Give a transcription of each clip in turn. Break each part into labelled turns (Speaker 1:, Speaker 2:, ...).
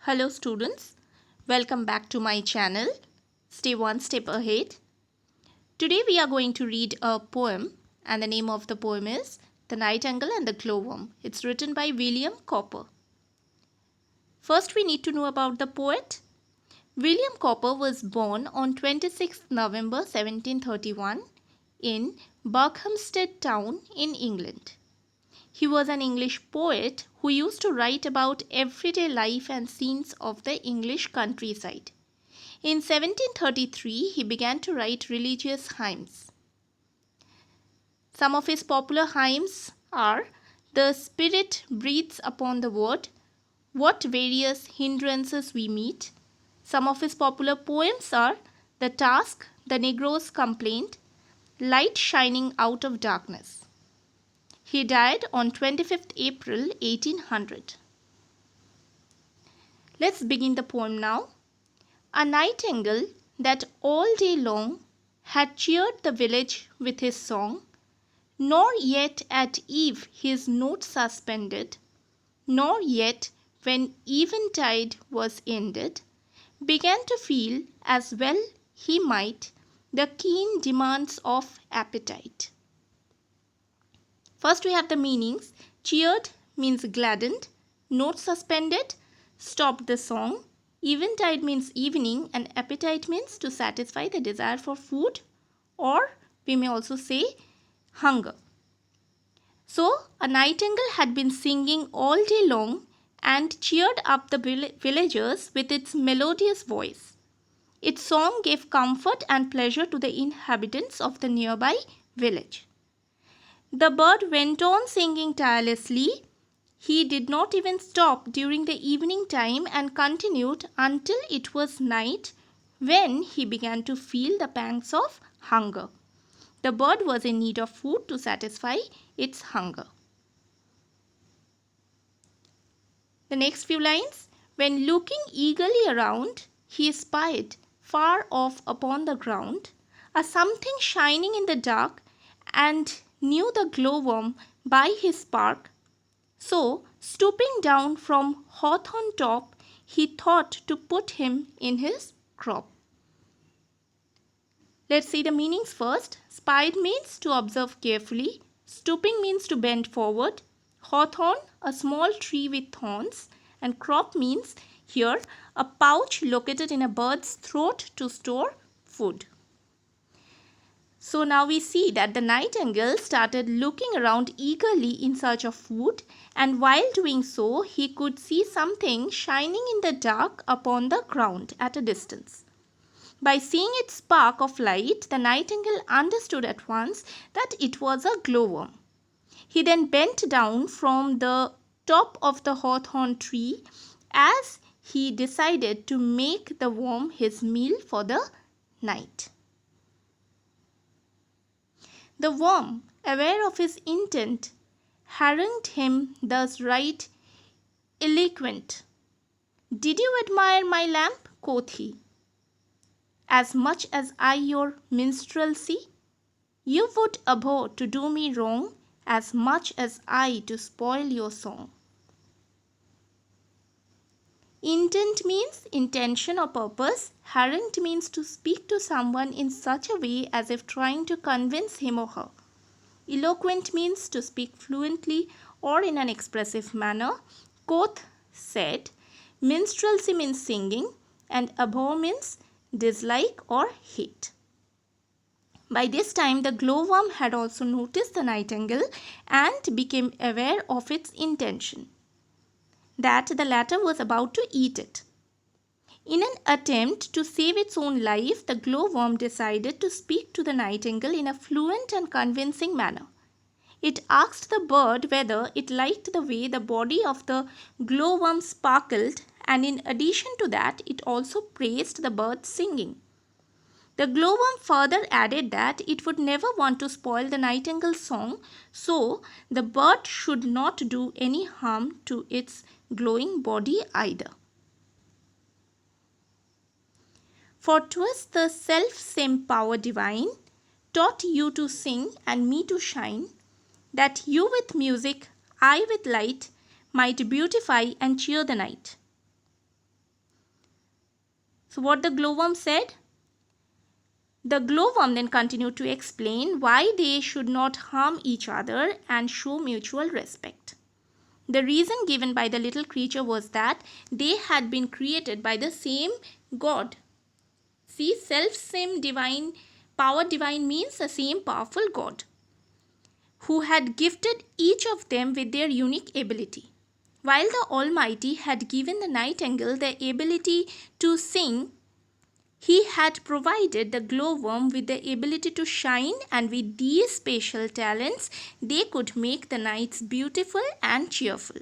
Speaker 1: Hello students, welcome back to my channel. Stay one step ahead. Today we are going to read a poem and the name of the poem is The Nightingale and the Glowworm. It's written by William Cowper. First we need to know about the poet. William Cowper was born on 26 November 1731 in Berkhamsted town in England. He was an English poet who used to write about everyday life and scenes of the English countryside. In 1733, he began to write religious hymns. Some of his popular hymns are The Spirit Breathes Upon the Word, What Various Hindrances We Meet. Some of his popular poems are The Task, The Negro's Complaint, Light Shining Out of Darkness. He died on 25th April 1800. Let's begin the poem now. A nightingale that all day long had cheered the village with his song, nor yet at eve his note suspended, nor yet when eventide was ended, began to feel as well he might the keen demands of appetite. First we have the meanings. Cheered means gladdened, note suspended, stopped the song, eventide means evening, and appetite means to satisfy the desire for food, or we may also say hunger. So a nightingale had been singing all day long and cheered up the villagers with its melodious voice. Its song gave comfort and pleasure to the inhabitants of the nearby village. The bird went on singing tirelessly. He did not even stop during the evening time and continued until it was night, when he began to feel the pangs of hunger. The bird was in need of food to satisfy its hunger. The next few lines. When looking eagerly around, he spied far off upon the ground a something shining in the dark, and knew the glowworm by his spark. So, stooping down from hawthorn top, he thought to put him in his crop. Let's see the meanings first. Spied means to observe carefully. Stooping means to bend forward. Hawthorn, a small tree with thorns. And crop means here a pouch located in a bird's throat to store food. So now we see that the nightingale started looking around eagerly in search of food, and while doing so, he could see something shining in the dark upon the ground at a distance. By seeing its spark of light, the nightingale understood at once that it was a glowworm. He then bent down from the top of the hawthorn tree as he decided to make the worm his meal for the night. The worm, aware of his intent, harangued him thus right eloquent. Did you admire my lamp? Quoth he. As much as I your minstrelsy? You would abhor to do me wrong, as much as I to spoil your song. Intent means intention or purpose. Harangued means to speak to someone in such a way as if trying to convince him or her. Eloquent means to speak fluently or in an expressive manner. Quoth, said. Minstrelsy means singing, and abhor means dislike or hate. By this time, the glowworm had also noticed the nightingale and became aware of its intention, that the latter was about to eat it. In an attempt to save its own life, the glowworm decided to speak to the nightingale in a fluent and convincing manner. It asked the bird whether it liked the way the body of the glowworm sparkled, and in addition to that, it also praised the bird's singing. The glowworm further added that it would never want to spoil the nightingale's song, so the bird should not do any harm to its glowing body either. For 'twas the self-same power divine taught you to sing and me to shine, that you with music, I with light, might beautify and cheer the night. So what the glowworm said? The glowworm then continued to explain why they should not harm each other and show mutual respect. The reason given by the little creature was that they had been created by the same God. See, self-same divine, power divine means the same powerful God, who had gifted each of them with their unique ability. While the Almighty had given the nightingale the ability to sing, He had provided the glowworm with the ability to shine, and with these special talents, they could make the nights beautiful and cheerful.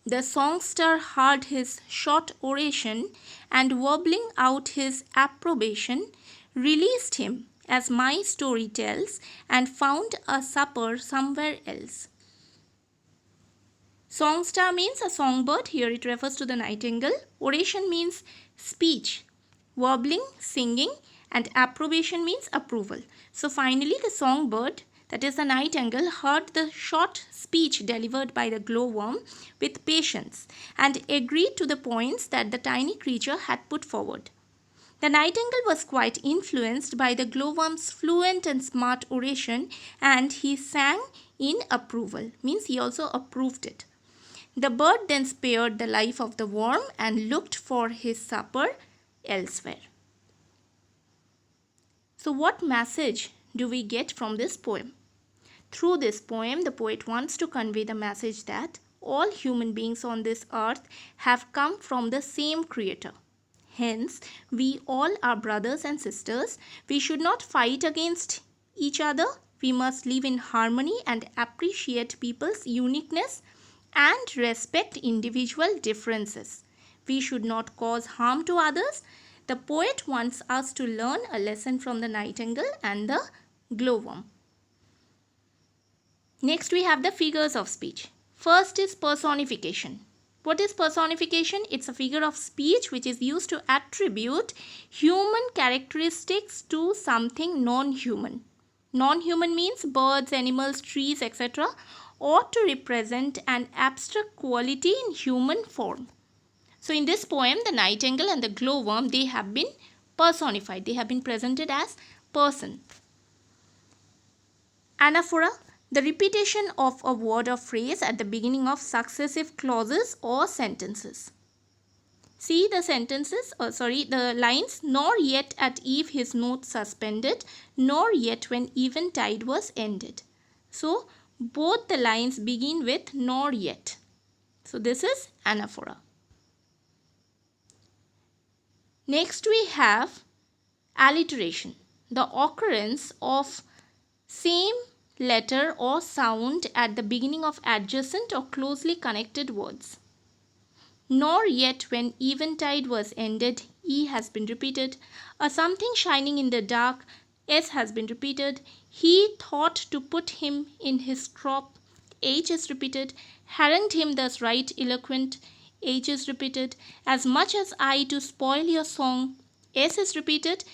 Speaker 1: The songster heard his short oration and, warbling out his approbation, released him, as my story tells, and found a supper somewhere else. Songster means a songbird. Here it refers to the nightingale. Oration means speech. Warbling, singing, and approbation means approval. So finally the songbird, that is the nightingale, heard the short speech delivered by the glowworm with patience and agreed to the points that the tiny creature had put forward. The nightingale was quite influenced by the glowworm's fluent and smart oration, and he sang in approval, means he also approved it. The bird then spared the life of the worm and looked for his supper elsewhere. So what message do we get from this poem? Through this poem, the poet wants to convey the message that all human beings on this earth have come from the same creator. Hence, we all are brothers and sisters. We should not fight against each other. We must live in harmony and appreciate people's uniqueness and respect individual differences. We should not cause harm to others. The poet wants us to learn a lesson from the nightingale and the glowworm. Next we have the figures of speech. First is personification. What is personification? It's a figure of speech which is used to attribute human characteristics to something non-human. Non-human means birds, animals, trees, etc., or to represent an abstract quality in human form. So in this poem, the nightingale and the glowworm, they have been personified. They have been presented as person. Anaphora, the repetition of a word or phrase at the beginning of successive clauses or sentences. See the sentences, the lines, nor yet at eve his note suspended, nor yet when eventide was ended. So both the lines begin with nor yet. So this is anaphora. Next we have alliteration, the occurrence of same letter or sound at the beginning of adjacent or closely connected words. Nor yet when eventide was ended, E has been repeated. A something shining in the dark, S has been repeated. He thought to put him in his crop, H is repeated. Harangued him thus right eloquent, H is repeated. As much as I to spoil your song, S is repeated.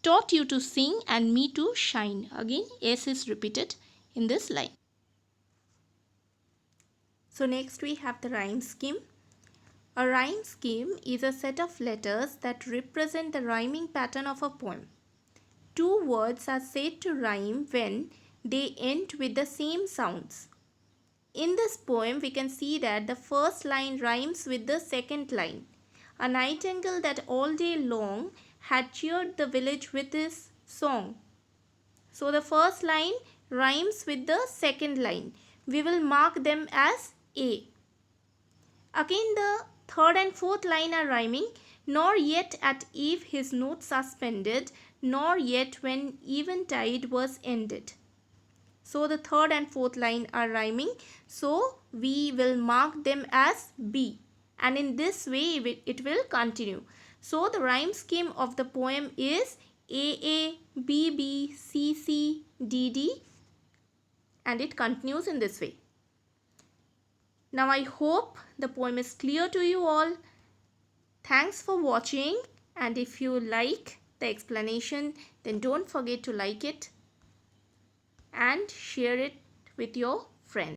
Speaker 1: Taught you to sing and me to shine. Again S is repeated in this line. So next we have the rhyme scheme. A rhyme scheme is a set of letters that represent the rhyming pattern of a poem. Two words are said to rhyme when they end with the same sounds. In this poem, we can see that the first line rhymes with the second line. A nightingale that all day long had cheered the village with his song. So the first line rhymes with the second line. We will mark them as A. Again, the third and fourth line are rhyming. Nor yet at eve his note suspended, nor yet when eventide was ended. So the third and fourth line are rhyming. So we will mark them as B. And in this way it will continue. So the rhyme scheme of the poem is AA, BB, CC, DD, and it continues in this way. Now I hope the poem is clear to you all. Thanks for watching, and if you like the explanation, then don't forget to like it and share it with your friends.